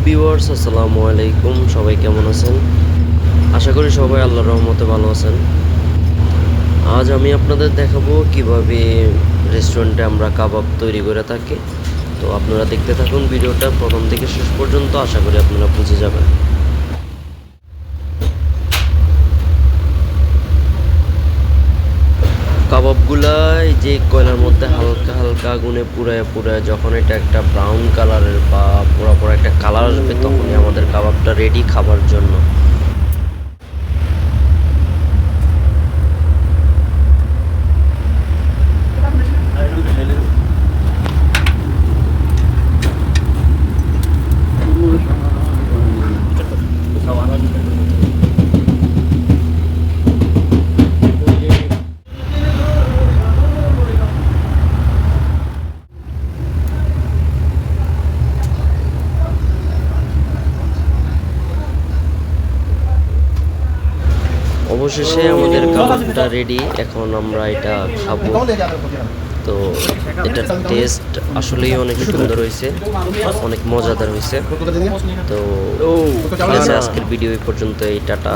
Viewers, আসসালামু আলাইকুম। সবাই কেমন আছেন? আশা করি সবাই আল্লাহর রহমতে ভালো আছেন। আজ আমি আপনাদের দেখাবো কিভাবে রেস্টুরেন্টে আমরা কাবাব তৈরি করে থাকি। তো আপনারা দেখতে থাকুন ভিডিওটা প্রথম থেকে শেষ পর্যন্ত। আশা করি আপনারা বুঝে যাবেন। কাবাবগুলা এই যে কয়লার মধ্যে হালকা হালকা আগুনে পুড়ায় পুড়ায় যখন এটা একটা ব্রাউন কালারের বা পুরো একটা কালার আসবে, তখনই আমাদের কাবাবটা রেডি খাবার জন্য। অবশেষে আমাদের কাবাবটা রেডি। এখন আমরা এটা খাবো। তো এটার টেস্ট আসলেই অনেক সুন্দর হয়েছে, অনেক মজাদার হয়েছে। তো ঠিক আছে, আজকের ভিডিও এই পর্যন্ত। এই টাটা।